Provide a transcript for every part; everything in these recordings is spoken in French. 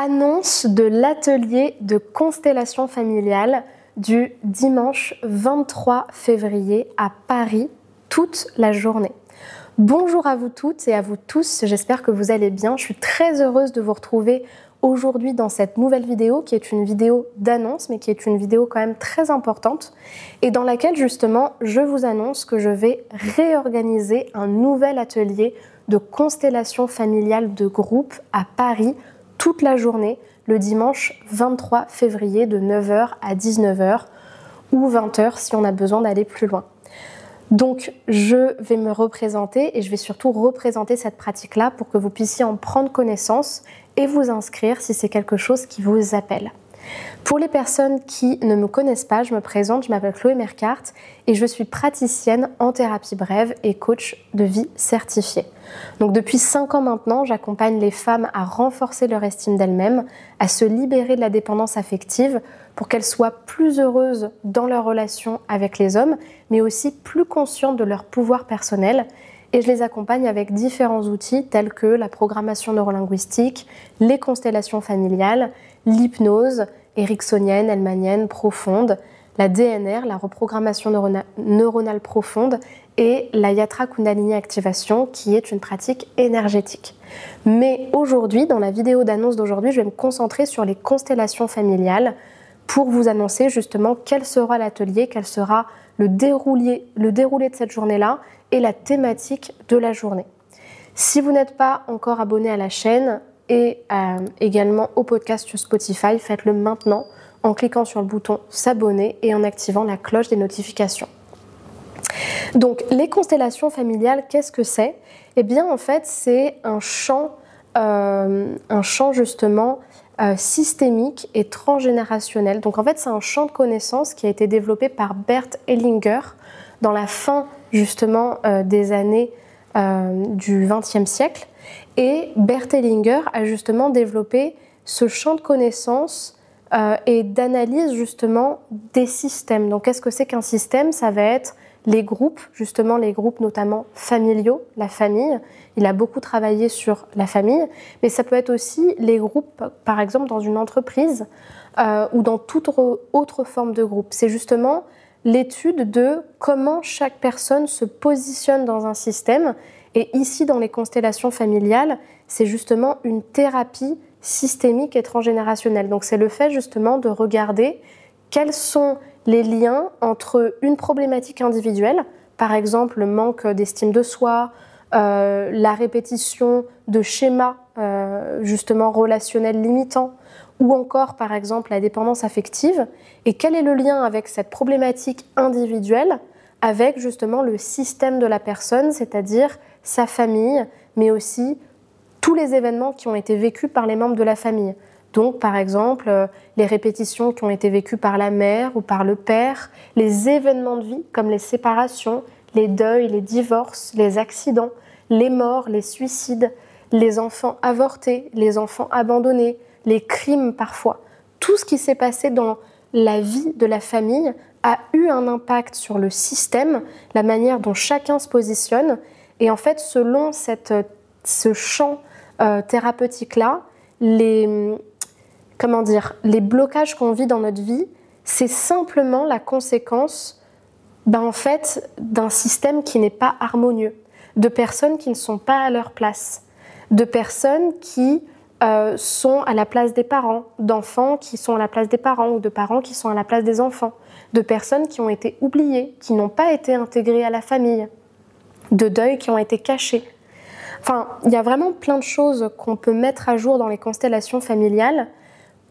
Annonce de l'atelier de constellation familiale du dimanche 23 février à Paris, toute la journée. Bonjour à vous toutes et à vous tous, j'espère que vous allez bien. Je suis très heureuse de vous retrouver aujourd'hui dans cette nouvelle vidéo qui est une vidéo d'annonce, mais qui est une vidéo quand même très importante et dans laquelle justement je vous annonce que je vais réorganiser un nouvel atelier de constellation familiale de groupe à Paris toute la journée, le dimanche 23 février de 9h à 19h ou 20h si on a besoin d'aller plus loin. Donc je vais me représenter et je vais surtout représenter cette pratique-là pour que vous puissiez en prendre connaissance et vous inscrire si c'est quelque chose qui vous appelle. Pour les personnes qui ne me connaissent pas, je me présente, je m'appelle Chloé Mercart et je suis praticienne en thérapie brève et coach de vie certifiée. Donc depuis 5 ans maintenant, j'accompagne les femmes à renforcer leur estime d'elles-mêmes, à se libérer de la dépendance affective pour qu'elles soient plus heureuses dans leur relation avec les hommes, mais aussi plus conscientes de leur pouvoir personnel. Et je les accompagne avec différents outils tels que la programmation neurolinguistique, les constellations familiales, l'hypnose ericksonienne, hellmanienne, profonde, la DNR, la reprogrammation neuronale profonde et la Yatra Kundalini Activation qui est une pratique énergétique. Mais aujourd'hui, dans la vidéo d'annonce d'aujourd'hui, je vais me concentrer sur les constellations familiales pour vous annoncer justement quel sera l'atelier, quel sera le déroulé de cette journée-là et la thématique de la journée. Si vous n'êtes pas encore abonné à la chaîne et également au podcast sur Spotify, faites-le maintenant en cliquant sur le bouton s'abonner et en activant la cloche des notifications. Donc les constellations familiales, qu'est-ce que c'est? Eh bien en fait c'est un champ justement systémique et transgénérationnel. Donc en fait c'est un champ de connaissances qui a été développé par Bert Hellinger dans la fin justement des années du XXe siècle. Et Bert Hellinger a justement développé ce champ de connaissances et d'analyse justement des systèmes. Donc qu'est-ce que c'est qu'un système? Ça va être les groupes, justement les groupes notamment familiaux, la famille. Il a beaucoup travaillé sur la famille, mais ça peut être aussi les groupes, par exemple dans une entreprise ou dans toute autre forme de groupe. C'est justement l'étude de comment chaque personne se positionne dans un système. Et ici, dans les constellations familiales, c'est justement une thérapie systémique et transgénérationnelle. Donc c'est le fait justement de regarder quels sont les liens entre une problématique individuelle, par exemple le manque d'estime de soi, la répétition de schémas justement relationnels limitants, ou encore par exemple la dépendance affective, et quel est le lien avec cette problématique individuelle avec justement le système de la personne, c'est-à-dire sa famille, mais aussi tous les événements qui ont été vécus par les membres de la famille. Donc, par exemple, les répétitions qui ont été vécues par la mère ou par le père, les événements de vie comme les séparations, les deuils, les divorces, les accidents, les morts, les suicides, les enfants avortés, les enfants abandonnés, les crimes parfois. Tout ce qui s'est passé dans la vie de la famille a eu un impact sur le système, la manière dont chacun se positionne. Et en fait, selon ce champ thérapeutique-là, les blocages qu'on vit dans notre vie, c'est simplement la conséquence en fait, d'un système qui n'est pas harmonieux, de personnes qui ne sont pas à leur place, de personnes qui sont à la place des parents, d'enfants qui sont à la place des parents ou de parents qui sont à la place des enfants, de personnes qui ont été oubliées, qui n'ont pas été intégrées à la famille, de deuils qui ont été cachés. Enfin, il y a vraiment plein de choses qu'on peut mettre à jour dans les constellations familiales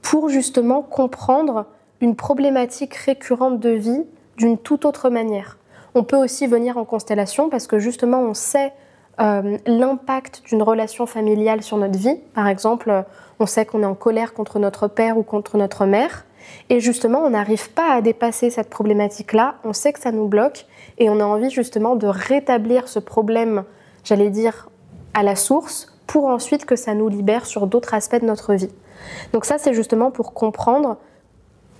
pour justement comprendre une problématique récurrente de vie d'une toute autre manière. On peut aussi venir en constellation parce que justement on sait l'impact d'une relation familiale sur notre vie. Par exemple, on sait qu'on est en colère contre notre père ou contre notre mère et justement on n'arrive pas à dépasser cette problématique-là, on sait que ça nous bloque et on a envie justement de rétablir ce problème, j'allais dire, à la source pour ensuite que ça nous libère sur d'autres aspects de notre vie. Donc ça, c'est justement pour comprendre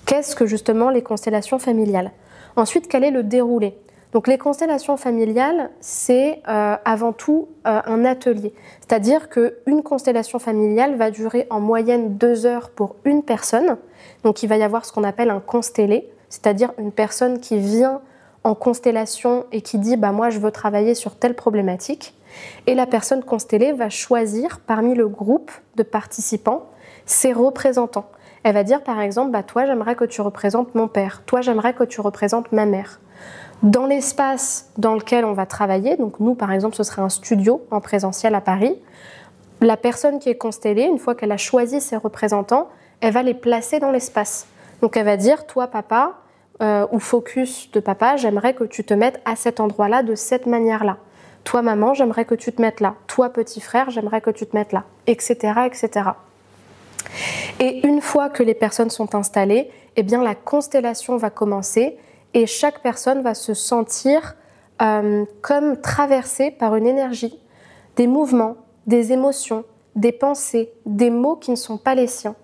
qu'est-ce que justement les constellations familiales. Ensuite, quel est le déroulé? Donc les constellations familiales, c'est avant tout un atelier. C'est-à-dire qu'une constellation familiale va durer en moyenne 2 heures pour une personne. Donc il va y avoir ce qu'on appelle un constellé, c'est-à-dire une personne qui vient en constellation et qui dit moi je veux travailler sur telle problématique. Et la personne constellée va choisir parmi le groupe de participants ses représentants. Elle va dire par exemple toi j'aimerais que tu représentes mon père, toi j'aimerais que tu représentes ma mère. Dans l'espace dans lequel on va travailler, donc nous par exemple ce serait un studio en présentiel à Paris, la personne qui est constellée, une fois qu'elle a choisi ses représentants, elle va les placer dans l'espace. Donc elle va dire toi papa ou focus de papa, j'aimerais que tu te mettes à cet endroit-là de cette manière-là. Toi maman, j'aimerais que tu te mettes là. Toi petit frère, j'aimerais que tu te mettes là, etc., etc. Et une fois que les personnes sont installées, eh bien la constellation va commencer et chaque personne va se sentir comme traversée par une énergie, des mouvements, des émotions, des pensées, des mots qui ne sont pas les siens.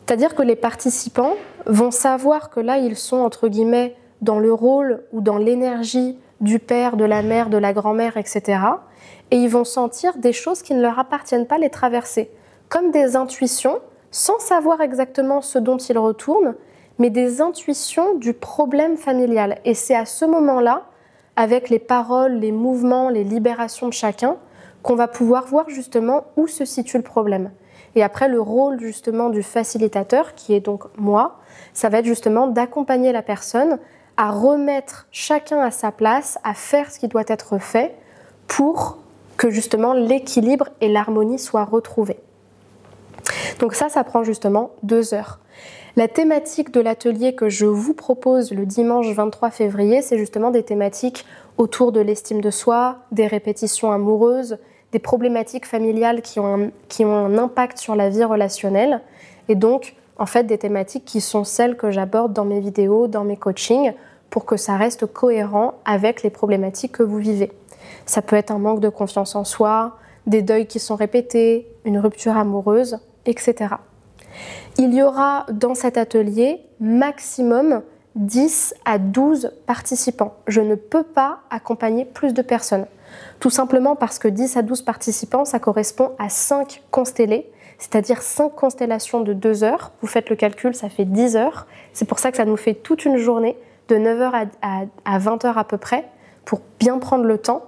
C'est-à-dire que les participants vont savoir que là, ils sont, entre guillemets, dans le rôle ou dans l'énergie du père, de la mère, de la grand-mère, etc. Et ils vont sentir des choses qui ne leur appartiennent pas les traverser, comme des intuitions, sans savoir exactement ce dont ils retournent, mais des intuitions du problème familial. Et c'est à ce moment-là, avec les paroles, les mouvements, les libérations de chacun, qu'on va pouvoir voir justement où se situe le problème. Et après, le rôle justement du facilitateur, qui est donc moi, ça va être justement d'accompagner la personne à remettre chacun à sa place, à faire ce qui doit être fait pour que justement l'équilibre et l'harmonie soient retrouvés. Donc ça prend justement 2 heures. La thématique de l'atelier que je vous propose le dimanche 23 février, c'est justement des thématiques autour de l'estime de soi, des répétitions amoureuses, des problématiques familiales qui ont un impact sur la vie relationnelle et donc en fait des thématiques qui sont celles que j'aborde dans mes vidéos, dans mes coachings pour que ça reste cohérent avec les problématiques que vous vivez. Ça peut être un manque de confiance en soi, des deuils qui sont répétés, une rupture amoureuse, etc. Il y aura dans cet atelier maximum 10 à 12 participants. Je ne peux pas accompagner plus de personnes. Tout simplement parce que 10 à 12 participants, ça correspond à 5 constellés, c'est-à-dire 5 constellations de 2 heures. Vous faites le calcul, ça fait 10 heures. C'est pour ça que ça nous fait toute une journée, de 9h à 20h à peu près, pour bien prendre le temps.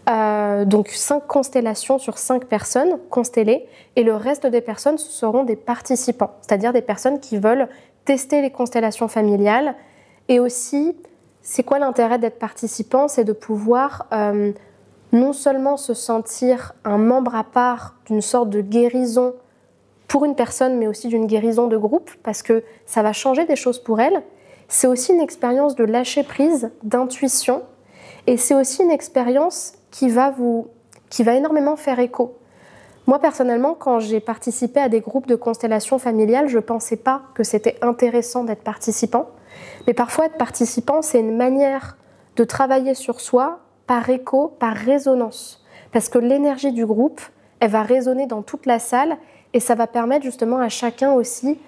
Donc 5 constellations sur 5 personnes constellées, et le reste des personnes, ce seront des participants, c'est-à-dire des personnes qui veulent tester les constellations familiales. Et aussi, c'est quoi l'intérêt d'être participant? C'est de pouvoir non seulement se sentir un membre à part d'une sorte de guérison pour une personne, mais aussi d'une guérison de groupe, parce que ça va changer des choses pour elle. C'est aussi une expérience de lâcher prise, d'intuition, et c'est aussi une expérience qui va énormément faire écho. Moi, personnellement, quand j'ai participé à des groupes de constellations familiales, je ne pensais pas que c'était intéressant d'être participant. Mais parfois, être participant, c'est une manière de travailler sur soi par écho, par résonance. Parce que l'énergie du groupe, elle va résonner dans toute la salle et ça va permettre justement à chacun aussi,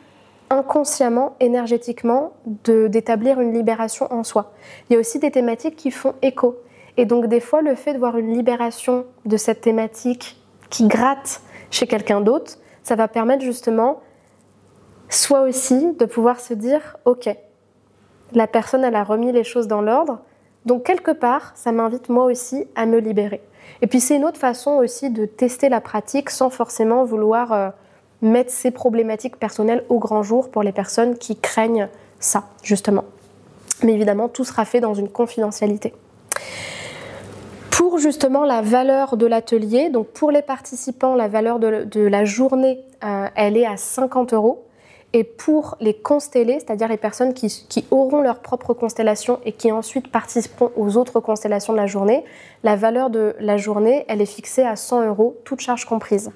inconsciemment, énergétiquement, d'établir une libération en soi. Il y a aussi des thématiques qui font écho. Et donc des fois, le fait de voir une libération de cette thématique qui gratte chez quelqu'un d'autre, ça va permettre justement, soit aussi de pouvoir se dire « Ok, la personne, elle a remis les choses dans l'ordre, donc quelque part, ça m'invite moi aussi à me libérer. » Et puis c'est une autre façon aussi de tester la pratique sans forcément vouloir mettre ses problématiques personnelles au grand jour pour les personnes qui craignent ça, justement. Mais évidemment, tout sera fait dans une confidentialité. Pour justement la valeur de l'atelier, donc pour les participants, la valeur de la journée, elle est à 50 €. Et pour les constellés, c'est-à-dire les personnes qui auront leur propre constellation et qui ensuite participeront aux autres constellations de la journée, la valeur de la journée, elle est fixée à 100 €, toutes charges comprises.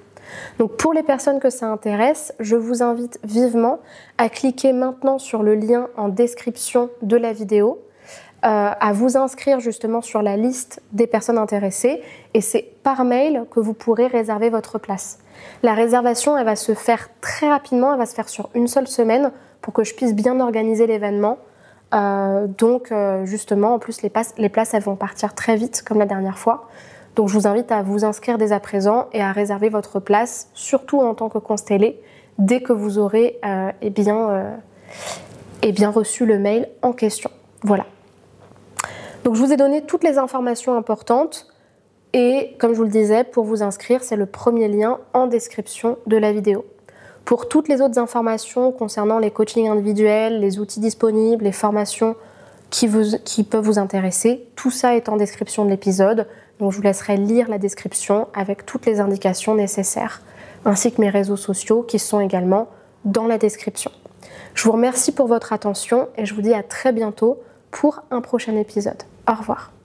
Donc pour les personnes que ça intéresse, je vous invite vivement à cliquer maintenant sur le lien en description de la vidéo, à vous inscrire justement sur la liste des personnes intéressées, et c'est par mail que vous pourrez réserver votre place. La réservation, elle va se faire très rapidement, elle va se faire sur une seule semaine pour que je puisse bien organiser l'événement. Justement, en plus, les places elles vont partir très vite, comme la dernière fois. Donc, je vous invite à vous inscrire dès à présent et à réserver votre place, surtout en tant que constellé, dès que vous aurez bien reçu le mail en question. Voilà. Donc, je vous ai donné toutes les informations importantes. Et comme je vous le disais, pour vous inscrire, c'est le premier lien en description de la vidéo. Pour toutes les autres informations concernant les coachings individuels, les outils disponibles, les formations qui peuvent vous intéresser, tout ça est en description de l'épisode. Donc je vous laisserai lire la description avec toutes les indications nécessaires, ainsi que mes réseaux sociaux qui sont également dans la description. Je vous remercie pour votre attention et je vous dis à très bientôt pour un prochain épisode. Au revoir.